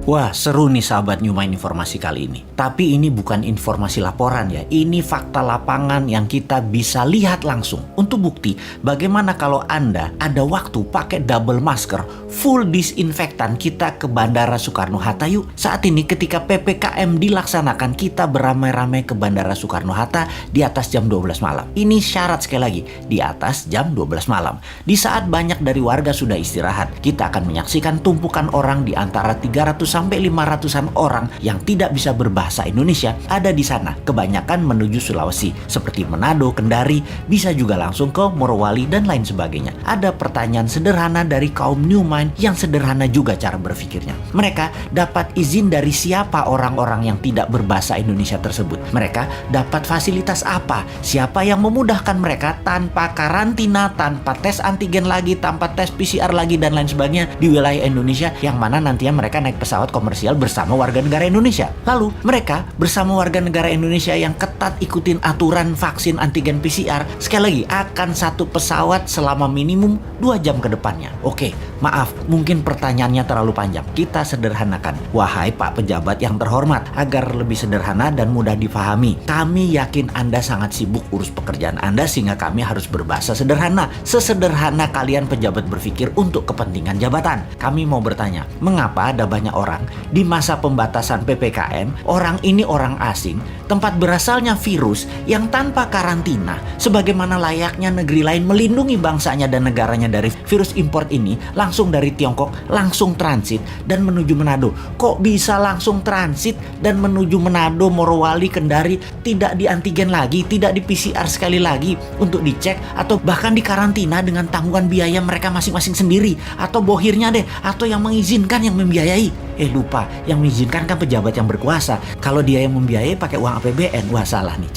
Wah, seru nih sahabat Newmind informasi kali ini. Tapi ini bukan informasi laporan ya. Ini fakta lapangan yang kita bisa lihat langsung. Untuk bukti, bagaimana kalau Anda ada waktu pakai double masker, full disinfektan, kita ke Bandara Soekarno-Hatta yuk. Saat ini ketika PPKM dilaksanakan, kita beramai-ramai ke Bandara Soekarno-Hatta di atas jam 12 malam. Ini syarat sekali lagi, di atas jam 12 malam. Di saat banyak dari warga sudah istirahat, kita akan menyaksikan tumpukan orang di antara 300 sampai 500-an orang yang tidak bisa berbahasa Indonesia ada di sana. Kebanyakan menuju Sulawesi seperti Manado, Kendari, bisa juga langsung ke Morowali dan lain sebagainya. Ada pertanyaan sederhana dari kaum Newmind yang sederhana juga cara berpikirnya. Mereka dapat izin dari siapa orang-orang yang tidak berbahasa Indonesia tersebut? Mereka dapat fasilitas apa? Siapa yang memudahkan mereka tanpa karantina, tanpa tes antigen lagi, tanpa tes PCR lagi dan lain sebagainya di wilayah Indonesia, yang mana nantinya mereka naik pesawat komersial bersama warga negara Indonesia. Lalu mereka bersama warga negara Indonesia yang ketat ikutin aturan vaksin antigen PCR, sekali lagi akan satu pesawat selama minimum 2 jam ke depannya. Oke, maaf, mungkin pertanyaannya terlalu panjang. Kita sederhanakan. Wahai Pak Pejabat yang terhormat, agar lebih sederhana dan mudah difahami, kami yakin Anda sangat sibuk urus pekerjaan Anda sehingga kami harus berbahasa sederhana. Sesederhana kalian pejabat berpikir untuk kepentingan jabatan. Kami mau bertanya, mengapa ada banyak orang di masa pembatasan PPKM, orang ini orang asing, tempat berasalnya virus yang tanpa karantina, sebagaimana layaknya negeri lain melindungi bangsanya dan negaranya dari virus import ini, langsung dari Tiongkok, langsung transit dan menuju Manado. Kok bisa langsung transit dan menuju Manado, Morowali, Kendari, tidak di antigen lagi, tidak di PCR sekali lagi untuk dicek, atau bahkan dikarantina dengan tanggungan biaya mereka masing-masing sendiri, atau bohirnya deh, atau yang mengizinkan yang membiayai. Lupa, yang mengizinkan kan pejabat yang berkuasa. Kalau dia yang membiayai pakai uang APBN, wah salah nih.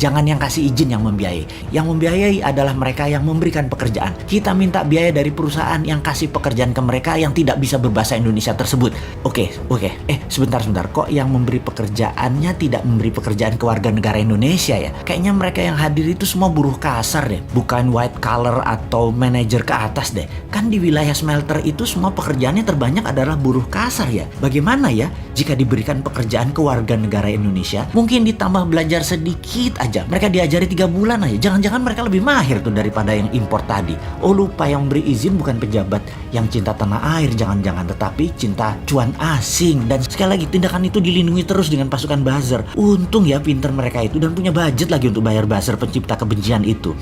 Jangan yang kasih izin yang membiayai. Yang membiayai adalah mereka yang memberikan pekerjaan. Kita minta biaya dari perusahaan yang kasih pekerjaan ke mereka yang tidak bisa berbahasa Indonesia tersebut. Oke. Sebentar. Kok yang memberi pekerjaannya tidak memberi pekerjaan ke warga negara Indonesia ya? Kayaknya mereka yang hadir itu semua buruh kasar deh. Bukan white collar atau manajer ke atas deh. Kan di wilayah smelter itu semua pekerjaannya terbanyak adalah buruh kasar ya. Bagaimana ya jika diberikan pekerjaan ke warga negara Indonesia, mungkin ditambah belajar sedikit aja, mereka diajari 3 bulan aja, jangan-jangan mereka lebih mahir tuh daripada yang impor tadi. Lupa, yang beri izin bukan pejabat yang cinta tanah air, jangan-jangan, tetapi cinta cuan asing. Dan sekali lagi, tindakan itu dilindungi terus dengan pasukan buzzer. Untung ya pinter mereka itu dan punya budget lagi untuk bayar buzzer pencipta kebencian itu.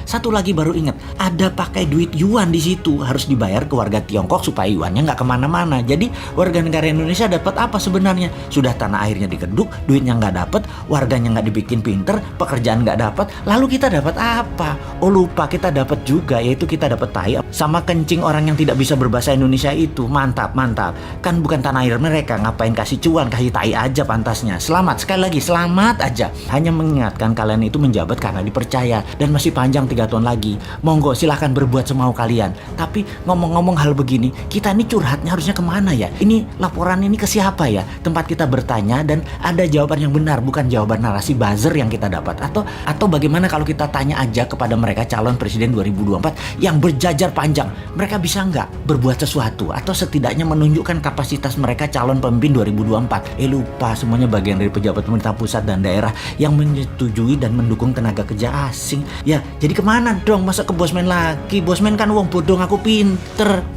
Satu lagi baru ingat, ada pakai duit yuan di situ, harus dibayar ke warga Tiongkok supaya yuannya nggak kemana-mana. Jadi warga negara Indonesia dapat apa sebenarnya? Sudah tanah airnya dikeduk, duitnya nggak dapat, warganya nggak dibikin pinter, pekerjaan nggak dapat, lalu kita dapat apa? Lupa, kita dapat juga, yaitu kita dapat tai sama kencing orang yang tidak bisa berbahasa Indonesia itu. Mantap. Kan bukan tanah air mereka, ngapain kasih cuan, kasih tai aja pantasnya. Selamat, sekali lagi selamat aja. Hanya mengingatkan kalian itu menjabat karena dipercaya dan masih panjang 3 tahun lagi. Monggo silahkan berbuat semau kalian. Tapi ngomong-ngomong hal begini, kita ini curhatnya harusnya kemana ya? Ini laporan ini ke siapa ya? Tempat kita bertanya dan ada jawaban yang benar, bukan jawaban narasi buzzer yang kita dapat. Atau bagaimana kalau kita tanya aja kepada mereka calon presiden 2024 yang berjajar panjang, mereka bisa nggak berbuat sesuatu atau setidaknya menunjukkan kapasitas mereka calon pemimpin 2024? Lupa, semuanya bagian dari pejabat pemerintah pusat dan daerah yang menyetujui dan mendukung tenaga kerja asing. Ya, jadi kemana dong? Masa ke Bosman lagi? Bosman kan wong bodoh, aku pinter.